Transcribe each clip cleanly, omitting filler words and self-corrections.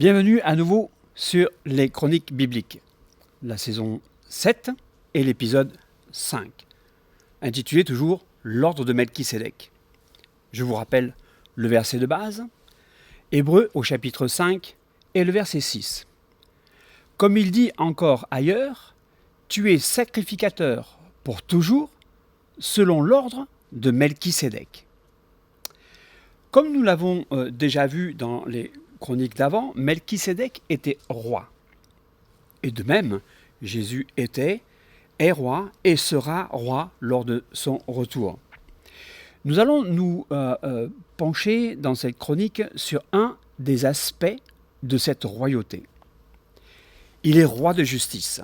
Bienvenue à nouveau sur les Chroniques bibliques, la saison 7 et l'épisode 5, intitulé toujours L'ordre de Melchisédek. Je vous rappelle le verset de base, Hébreux au chapitre 5 et le verset 6. Comme il dit encore ailleurs, tu es sacrificateur pour toujours, selon l'ordre de Melchisédek. Comme nous l'avons déjà vu dans les chroniques d'avant, Melchisédek était roi. Et de même, Jésus est roi et sera roi lors de son retour. Nous allons nous pencher dans cette chronique sur un des aspects de cette royauté. Il est roi de justice,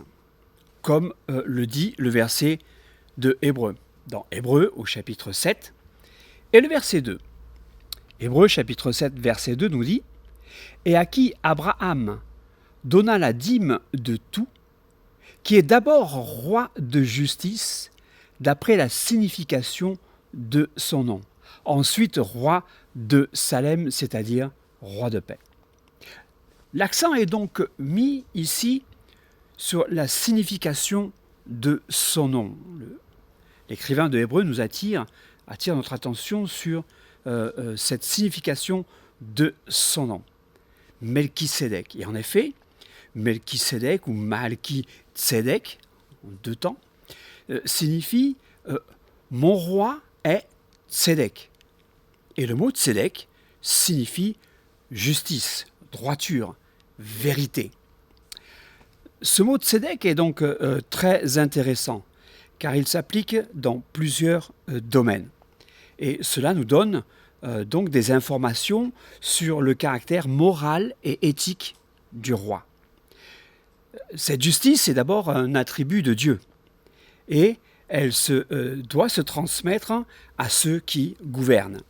comme le dit le verset de Hébreux, dans Hébreux au chapitre 7 et le verset 2. Hébreux chapitre 7 verset 2 nous dit « Et à qui Abraham donna la dîme de tout, qui est d'abord roi de justice, d'après la signification de son nom. Ensuite, roi de Salem, c'est-à-dire roi de paix. » L'accent est donc mis ici sur la signification de son nom. L'écrivain de Hébreux nous attire notre attention sur cette signification de son nom. Melchisédek. Et en effet, Melchisédek ou Malki-Tsédek, en deux temps, signifie mon roi est Tsédek. Et le mot Tsédek signifie justice, droiture, vérité. Ce mot Tsédek est donc très intéressant car il s'applique dans plusieurs domaines. Et cela nous donne donc des informations sur le caractère moral et éthique du roi. Cette justice est d'abord un attribut de Dieu et elle doit se transmettre à ceux qui gouvernent.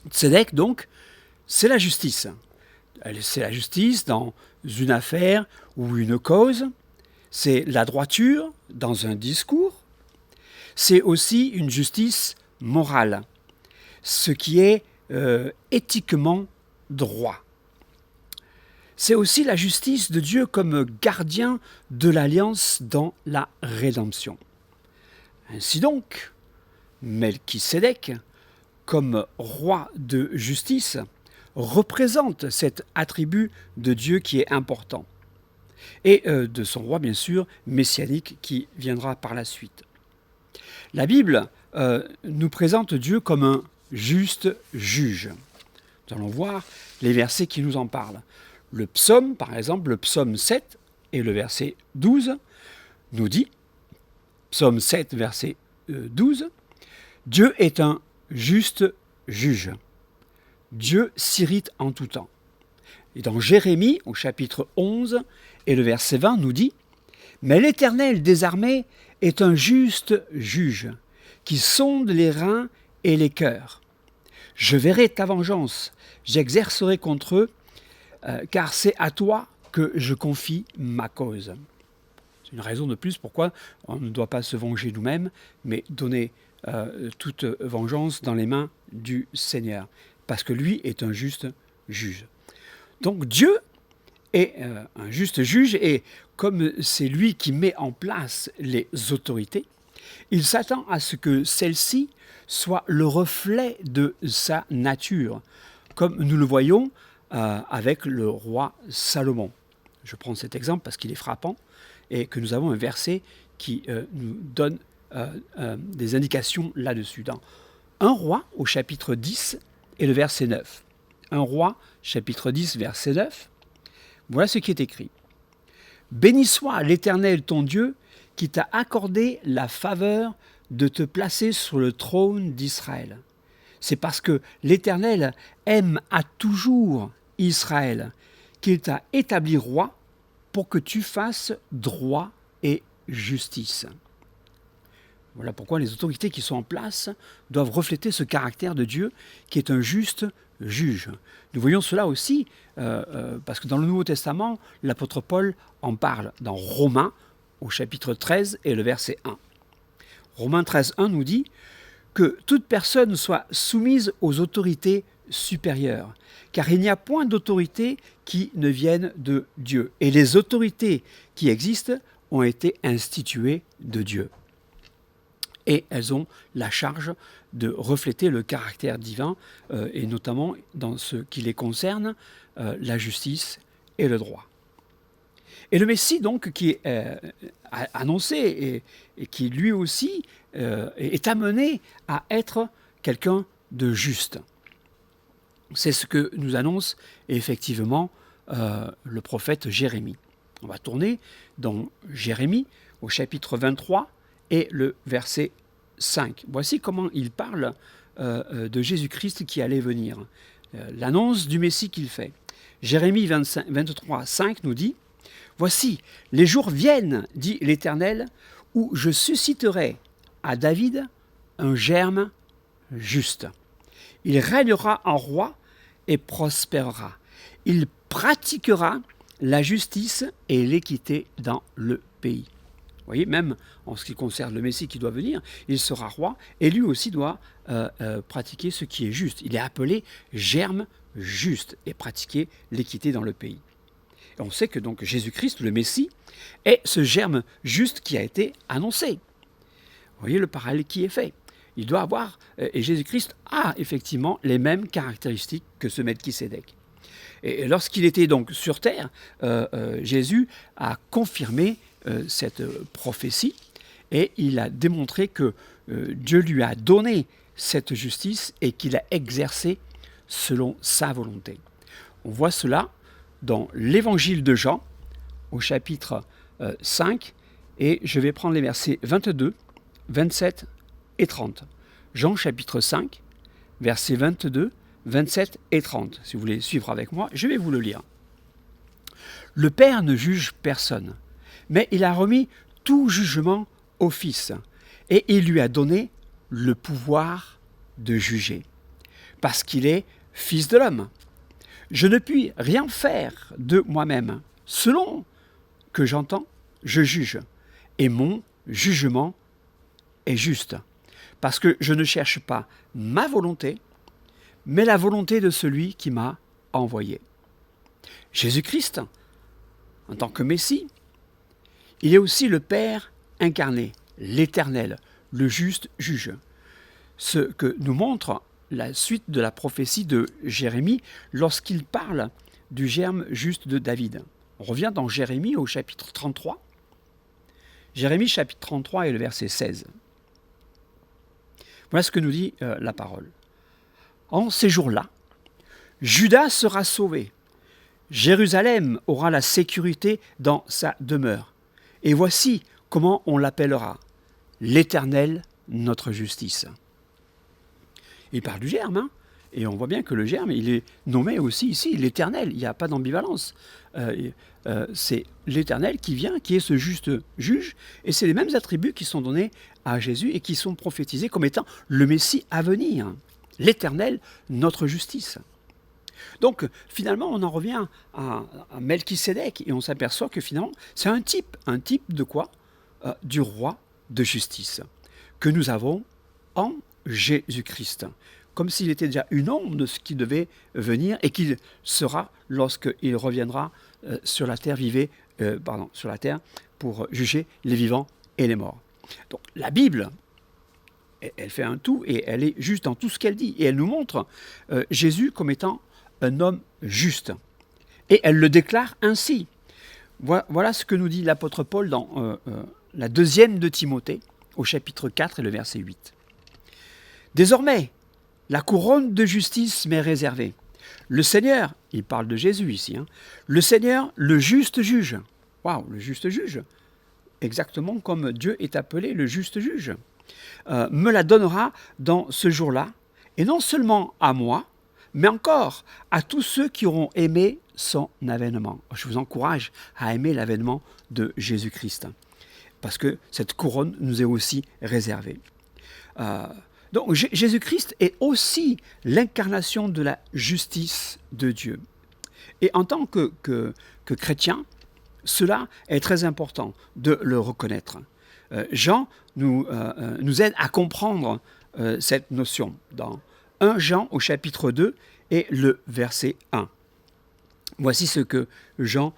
Tzedek, donc, c'est la justice. C'est la justice dans une affaire ou une cause, c'est la droiture dans un discours, c'est aussi une justice morale, ce qui est éthiquement droit. C'est aussi la justice de Dieu comme gardien de l'alliance dans la rédemption. Ainsi donc, Melchisédek, comme roi de justice, représente cet attribut de Dieu qui est important. Et de son roi, bien sûr, messianique, qui viendra par la suite. La Bible nous présente Dieu comme un juste juge. Nous allons voir les versets qui nous en parlent. Le psaume, par exemple, le psaume 7 et le verset 12 nous dit, psaume 7, verset 12, « Dieu est un juste juge. Dieu s'irrite en tout temps. » Et dans Jérémie, au chapitre 11 et le verset 20, nous dit « Mais l'Éternel des armées est un juste juge, qui sonde les reins et les cœurs. Je verrai ta vengeance, j'exercerai contre eux, car c'est à toi que je confie ma cause. » C'est une raison de plus pourquoi on ne doit pas se venger nous-mêmes, mais donner toute vengeance dans les mains du Seigneur, parce que lui est un juste juge. Donc Dieu est un juste juge, et comme c'est lui qui met en place les autorités, il s'attend à ce que celle-ci soit le reflet de sa nature, comme nous le voyons avec le roi Salomon. Je prends cet exemple parce qu'il est frappant et que nous avons un verset qui nous donne des indications là-dessus. Dans 1 Roi au chapitre 10 et le verset 9. 1 Roi, chapitre 10, verset 9. Voilà ce qui est écrit. « Béni soit l'Éternel ton Dieu qui t'a accordé la faveur de te placer sur le trône d'Israël. » C'est parce que l'Éternel aime à toujours Israël qu'il t'a établi roi pour que tu fasses droit et justice. Voilà pourquoi les autorités qui sont en place doivent refléter ce caractère de Dieu qui est un juste juge. Nous voyons cela aussi parce que dans le Nouveau Testament, l'apôtre Paul en parle dans Romains au chapitre 13 et le verset 1. Romains 13, 1 nous dit « que toute personne soit soumise aux autorités supérieures, car il n'y a point d'autorité qui ne vienne de Dieu. Et les autorités qui existent ont été instituées de Dieu. Et elles ont la charge de refléter le caractère divin, et notamment dans ce qui les concerne, la justice et le droit. Et le Messie, donc, qui est annoncé et qui lui aussi est amené à être quelqu'un de juste. C'est ce que nous annonce effectivement le prophète Jérémie. On va tourner dans Jérémie au chapitre 23 et le verset 5. Voici comment il parle de Jésus-Christ qui allait venir. L'annonce du Messie qu'il fait. Jérémie 23, 5 nous dit « Voici, les jours viennent, dit l'Éternel, où je susciterai à David un germe juste. Il régnera en roi et prospérera. Il pratiquera la justice et l'équité dans le pays. » Vous voyez, même en ce qui concerne le Messie qui doit venir, il sera roi et lui aussi doit pratiquer ce qui est juste. Il est appelé germe juste et pratiquer l'équité dans le pays. Et on sait que donc Jésus-Christ, le Messie, est ce germe juste qui a été annoncé. Vous voyez le parallèle qui est fait. Il doit avoir, et Jésus-Christ a effectivement les mêmes caractéristiques que ce Melchisédek. Et lorsqu'il était donc sur terre, Jésus a confirmé cette prophétie et il a démontré que Dieu lui a donné cette justice et qu'il a exercé selon sa volonté. On voit cela dans l'évangile de Jean au chapitre 5 et je vais prendre les versets 22, 27 et 30. Jean chapitre 5, versets 22, 27 et 30. Si vous voulez suivre avec moi, je vais vous le lire. Le Père ne juge personne, mais il a remis tout jugement au Fils, et il lui a donné le pouvoir de juger, parce qu'il est Fils de l'homme. Je ne puis rien faire de moi-même. Selon que j'entends, je juge, et mon jugement est juste, parce que je ne cherche pas ma volonté, mais la volonté de celui qui m'a envoyé. Jésus-Christ, en tant que Messie, il est aussi le Père incarné, l'Éternel, le juste juge. Ce que nous montre la suite de la prophétie de Jérémie lorsqu'il parle du germe juste de David. On revient dans Jérémie au chapitre 33. Jérémie chapitre 33 et le verset 16. Voilà ce que nous dit la parole. En ces jours-là, Juda sera sauvé. Jérusalem aura la sécurité dans sa demeure. Et voici comment on l'appellera. L'Éternel, notre justice. Il parle du germe, hein, et on voit bien que le germe, il est nommé aussi ici l'Éternel. Il n'y a pas d'ambivalence. C'est l'Éternel qui vient, qui est ce juste juge, et c'est les mêmes attributs qui sont donnés à Jésus et qui sont prophétisés comme étant le Messie à venir. L'Éternel, notre justice. Donc, finalement, on en revient à Melchisédek et on s'aperçoit que finalement, c'est un type de quoi? Du roi de justice que nous avons en Jésus-Christ, comme s'il était déjà une ombre de ce qui devait venir et qu'il sera lorsqu'il reviendra sur la terre sur la terre pour juger les vivants et les morts. Donc, la Bible, elle fait un tout et elle est juste dans tout ce qu'elle dit. Et elle nous montre Jésus comme étant un homme juste. Et elle le déclare ainsi. Voilà ce que nous dit l'apôtre Paul dans la deuxième de Timothée, au chapitre 4 et le verset 8. Désormais, la couronne de justice m'est réservée. Le Seigneur, il parle de Jésus ici, hein, le Seigneur, le juste juge. Waouh, le juste juge. Exactement comme Dieu est appelé le juste juge. Me la donnera dans ce jour-là, et non seulement à moi, mais encore à tous ceux qui auront aimé son avènement. Je vous encourage à aimer l'avènement de Jésus-Christ, parce que cette couronne nous est aussi réservée. Donc Jésus-Christ est aussi l'incarnation de la justice de Dieu. Et en tant que chrétien, cela est très important de le reconnaître. Jean nous aide à comprendre cette notion dans 1 Jean au chapitre 2 et le verset 1. Voici ce que Jean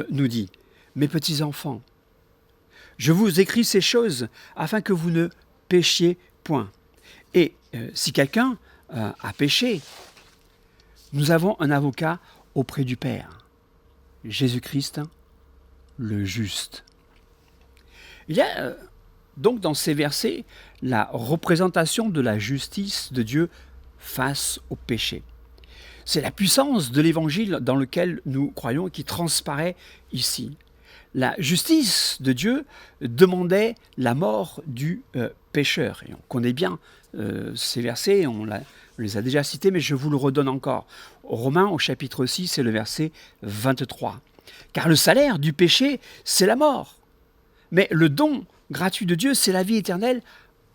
nous dit. « Mes petits enfants, je vous écris ces choses afin que vous ne péchiez point. Et si quelqu'un a péché, nous avons un avocat auprès du Père, Jésus-Christ, le juste. » Il y a donc dans ces versets la représentation de la justice de Dieu face au péché. C'est la puissance de l'évangile dans lequel nous croyons qui transparaît ici. La justice de Dieu demandait la mort du pécheur. Et on connaît bien ces versets, on les a déjà cités, mais je vous le redonne encore. Romains au chapitre 6, c'est le verset 23. « Car le salaire du péché, c'est la mort. Mais le don gratuit de Dieu, c'est la vie éternelle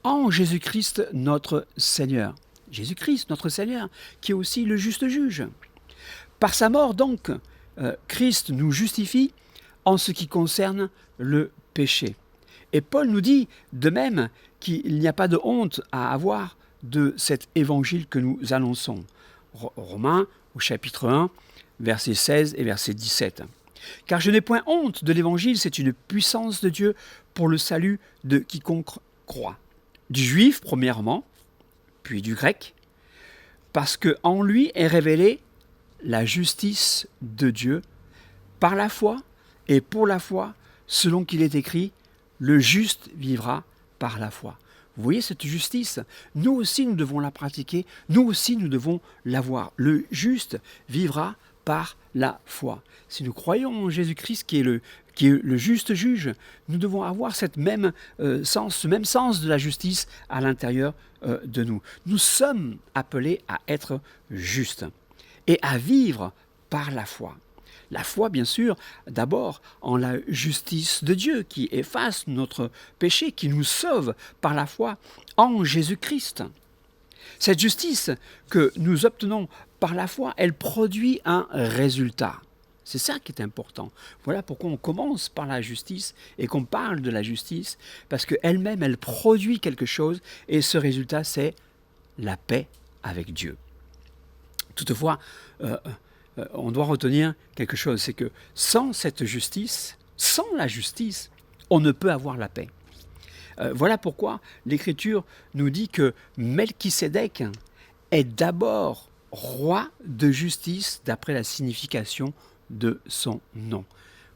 en Jésus-Christ notre Seigneur. » Jésus-Christ notre Seigneur, qui est aussi le juste juge. Par sa mort, donc, Christ nous justifie en ce qui concerne le péché. Et Paul nous dit de même qu'il n'y a pas de honte à avoir de cet évangile que nous annonçons. Romains au chapitre 1, versets 16 et verset 17. « Car je n'ai point honte de l'évangile, c'est une puissance de Dieu pour le salut de quiconque croit. » Du juif, premièrement, puis du grec, parce qu'en lui est révélée la justice de Dieu par la foi et pour la foi, selon qu'il est écrit, le juste vivra par la foi. Vous voyez cette justice? Nous aussi, nous devons la pratiquer, nous aussi, nous devons l'avoir. Le juste vivra par la foi. Si nous croyons en Jésus-Christ qui est le juste juge, nous devons avoir ce même sens de la justice à l'intérieur de nous. Nous sommes appelés à être justes et à vivre par la foi. La foi, bien sûr, d'abord en la justice de Dieu qui efface notre péché, qui nous sauve par la foi en Jésus-Christ. Cette justice que nous obtenons par la foi, elle produit un résultat. C'est ça qui est important. Voilà pourquoi on commence par la justice et qu'on parle de la justice, parce qu'elle-même, elle produit quelque chose et ce résultat, c'est la paix avec Dieu. Toutefois, on doit retenir quelque chose, c'est que sans cette justice, sans la justice, on ne peut avoir la paix. Voilà pourquoi l'Écriture nous dit que Melchisédek est d'abord roi de justice d'après la signification de son nom.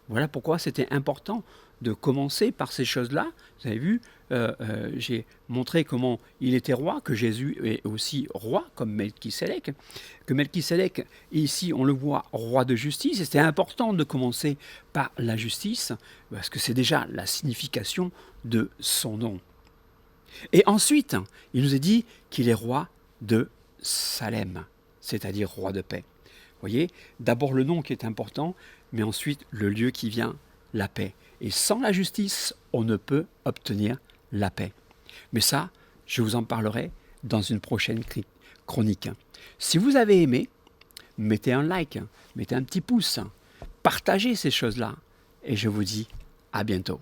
Voilà pourquoi c'était important de commencer par ces choses-là. Vous avez vu, j'ai montré comment il était roi, que Jésus est aussi roi, comme Melchisédek. Que Melchisédek, ici, on le voit roi de justice. Et c'était important de commencer par la justice, parce que c'est déjà la signification de son nom. Et ensuite, il nous est dit qu'il est roi de Salem, c'est-à-dire roi de paix. Vous voyez, d'abord le nom qui est important, mais ensuite le lieu qui vient, la paix. Et sans la justice, on ne peut obtenir la paix. Mais ça, je vous en parlerai dans une prochaine chronique. Si vous avez aimé, mettez un like, mettez un petit pouce, partagez ces choses-là. Et je vous dis à bientôt.